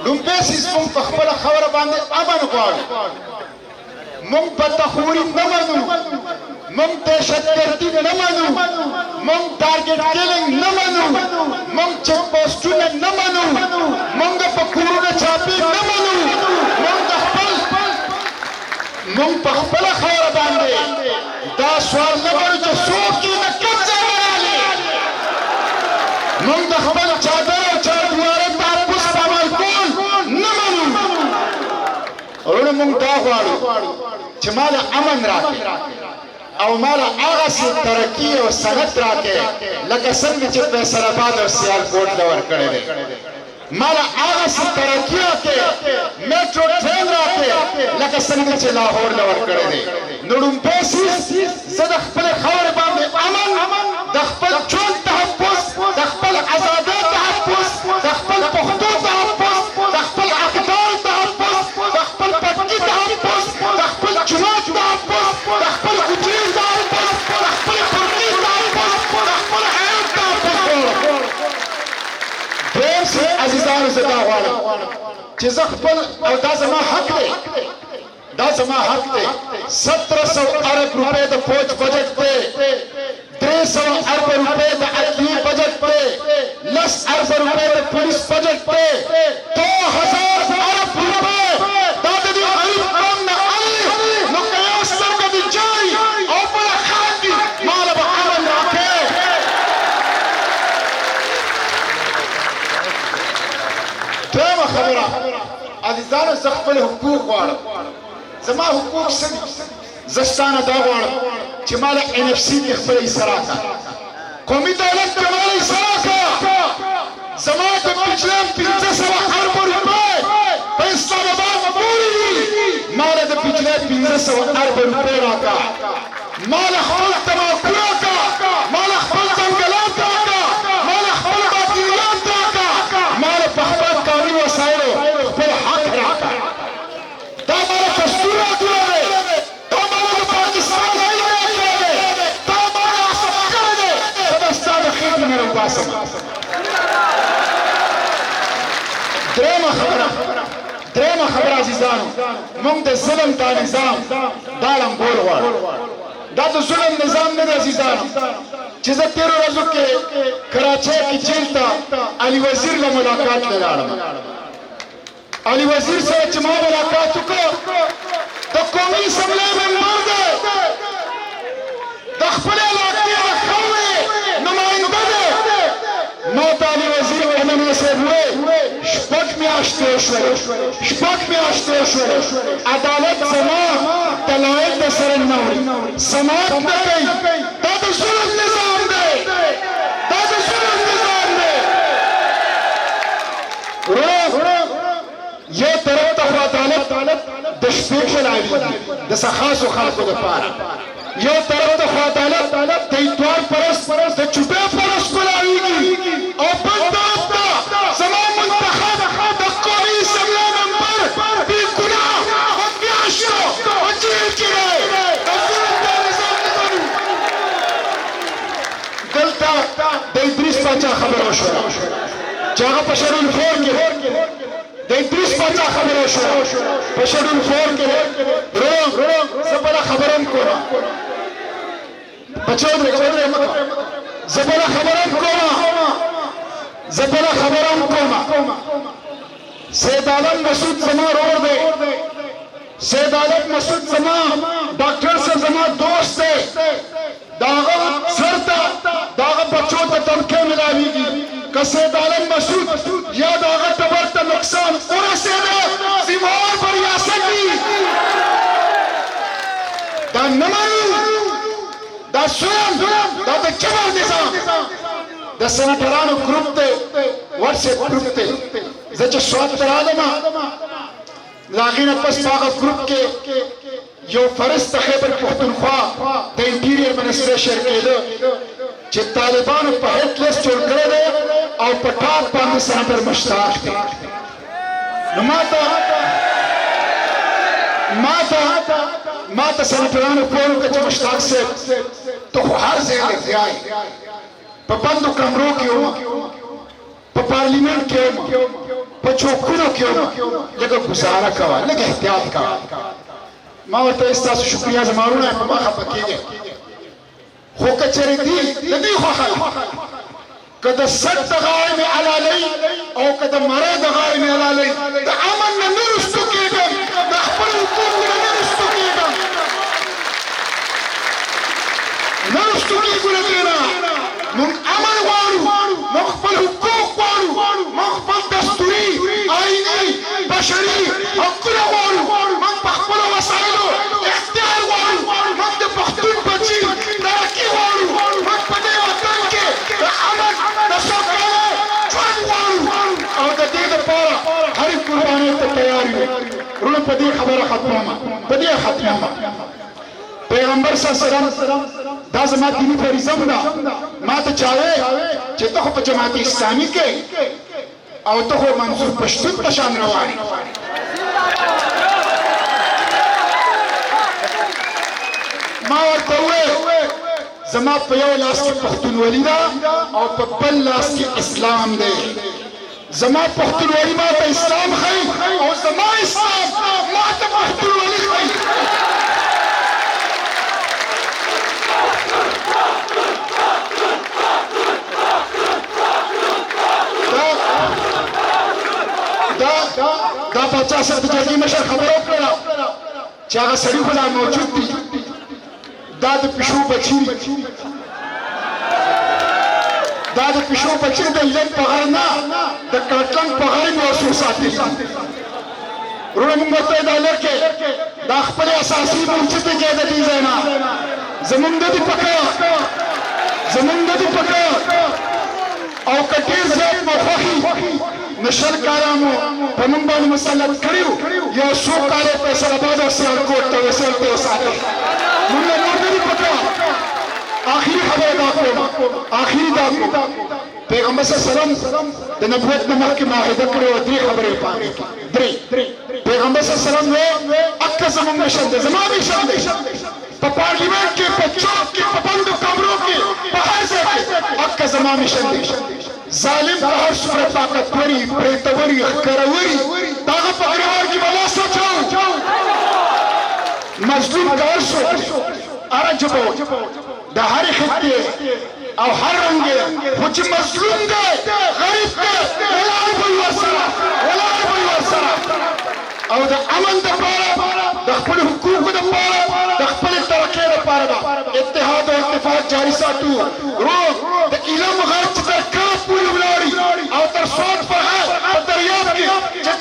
لومبه سیس مونږ په خپله خبره باندې امن غواړو مونږ بدخوري نه منو مونږ دهشتګردي نه منو مونږ ټارګټ کیلینګ نه منو مونږ چیک پوسټونه نه منو مونږ په کورونو چاپی نه منو مونږ په خپله خبره باندې دا سوال نه کوو چې څوک یې د کوم ځای نه رالي مونږ د خپل چادر او چاردیوارۍ تحفظ په عمل کول نه منو وروڼه مونږ دا غواړو چې ماله امن راکړي او ماله هغسې ترقي او صنعت راکړي لکه څنګه چې فیصل آباد او سیالکوټ ته ورکړی دی مالا هغسې ترقي راکړي میټرو ټرین راکړي لکه څنګه چې لاهور له ورکړی دی نو لومبی سیز زه د خپلې خاورې باندې امن د خپل ژوند تحفظ د خپل ازادۍ تحفظ د خپل پښتو تحفظ د خپل عقیدار تحفظ د خپل پټکي تحفظ د خپل جومات تحفظ د خپل حجرې تحفظ د خپل خرقې تحفظ د خپل حیات تحفظ دویم سي عزیزانو زه دا غواړم چې زه خپل او دا زما حق دی دا زما حق دی 1700 ارب روپے د فوج بجٹ دی 300 ارب روپے د عدلیې بجٹ دی 10 ارب روپے د پولیس بجٹ دی 2000 ارب روپے دا د دې غریب قوم نه علي نو که یو سترګه دې جاري او بله خاندي ماله به امن راکړې دویمه خبره عزیزانو زه خپل حقوق غواړم زما حقوق څه دي زه ستا نه دا غواړم چې ما له NFC کې خپله حصه راکړه قومي دولت کې ما له حصه راکړه زما د پچلم 500 ارب روپۍ په اسلام آباد پورې دي ما له د پچلم 500 ارب روپۍ راکړه ما له خپل تماکو راکړه ما له خپل ځنګلات راکړه ما له خپل باطنیات راکړه ما له په خپل کاري وسایلو خپل حق راکړه دا ما له دستور راکړی دی دا ما له د پاکستان علم راکړی دی دا ما له عصب کړی دی زه به ستا د خېټې نه راوباسم درېیمه خبره عزیزانو موږ د ظلم دا نظام دا ړنګول غواړو دا د ظلم نظام نه دی عزیزانو چې زه تېرو ورځو کې کراچۍ کې جیل ته علي وزیر له ملاقات ته لاړم علي وزیر سره چې ما ملاقات وکړ د قومي اسمبلۍ ممبر دی د خپلې علاقې د قومي نماینده دی ما ته علي وزیر رحماني صاحب وویل شپږ میاشتې شولې عدالت زما دلایل درسره نه وړي سماعت نه کوي دا د ظلم نظام دی دا د ظلم نظام دی یو طرف ته خو عدالت د شپېچل عالیږي د څه خاصو خلکو دپاره یو طرف ته خو عدالت د اتوار پرست د چوپې پرست بلاویږي او بل طرف ته زما منتخب د قومي اسمبلۍ ممبر بې ګناه په میاشتو په جیل کې دی د ظلم دا نظام نه منو دلته د ادریس پاچا خبره وشوه چې هغه په شرول فور کې د ادریس پاچا خبره وشوه په شرول فور کې زه بله خبره هم کوم بچو زه بله خبره هم کوم سید عالم مسعود زما رور دی سید عالم مسعود زما ډاکټر صاحب زما دوست دی د هغه سر ته د هغه بچو ته تنخې ملاویږي که سید عالم مسعود یا د هغه ټبر ته نقصان ورسېده ذمہوار به ریاست وي دا نه منو دا ظلم دا د جبر نظام د سنټرانو ګروپ دی واتساپ ګروپ دی زه چې سوات ته رالم له هغې نه پس په هغه ګروپ کې یو فرض د خیبر پښتونخوا د انټیریر منسټریشن کېده چې طالبانو په هیټ لیست جوړ کړی دی او په ټاپ باندې سنټر مشتاق دی نو ما ته سنټرانو فون وکړه چې مشتاق صاحب ته خو هر ځای لګیا یې په بندو کمرو کې وم په پارلیمنټ کې وم پچوکونو کې لکه گزاره کوه لکه احتیاط کوه ما ورته ستاسو شکریا زمارونه په ما خفه کېږي خو که چېرې دي د دې خوښه که د سد د غاړې مې حلالۍ او که د مرۍ د غاړې مې حلالۍ د امن نه نه رستو کېږم د خپل حقوقو نه نه رستو کېږم نه رستو کېږو له دې نه موږ امن غواړو موږ خپل حقوق غواړو موږ خپل دستوري آئیني بشري حقونه غواړو موږ په خپلو وسایلو اختیار غواړو موږ د پښتون بچي ترقي غواړو موږ په دې وطن کې د امن د سوکاله ژوند غواړو او د دې دپاره هرې قربانۍ ته تیار یو وروڼه په دې خبره ختمومه په دې ختمومه پیغمبر صلی الله علیه وسلم دا زما دینی فریضه ده ما ته چا وی چې ته خو په جماعت اسلامي کې او ته خو منصور پښتون په شان روان یې ما ورته وویل زما په یو لاس کې پښتونولي ده او په بل لاس کې اسلام دی زما پښتونولي ما ته اسلام ښیي او زما اسلام ما ته پښتونولي ښیي دا پاچا صاحب د جرګې مشر خبره وکړه چې هغه سړي خو لا موجود دي دا د پیشو بچي دا د پیشو بچي د لم په غر نه د کټلنګ په غر یې ورسو ساتي وروڼه موږ ورته دا لرکې دا خپل اساسي موجودې کې د دې ځای نه زمونږ د دې پکار زمونږ د دې پکار او که ډېر زیات مو خوښي نشل کارامو په موږ باندې مسلط کړیو یو څو کاله فیصل آباد او سیالکوټ ته وسلته وساتل موږ نور نه پکار آخري خبره دا کوم آخري دا کوم پیغمبر صلی الله علیه وسلم د نبوت نه مخکې معاهده کړې وه درې خبرې پاکې درې پیغمبر صلی الله علیه وسلم وی اکه زموږ مشن دی زما مشن دی په پارلیمنټ کې په چوک کې په بندو کمرو کې په هر ځای کې اکه زما مشن دی ظالم په هر څومره طاقتوري پرېتوري ښکروري د هغه په ګریوان کې به لاس اچوو مظلوم که هر څوک هره ژبه د هرې خطې او هر رنګ خو چې مظلوم دی غریب دی ولاړ به وي ورسره ولاړ به وي ورسره او د امن دپاره د خپلو حقوقو دپاره د خپلې ترقۍ دپاره به اتحاد او اتفاق جاري ساتو روغ د علم غر چې تر کاف پورې ولاړي او تر سوات فرهاد په دریاب کې چې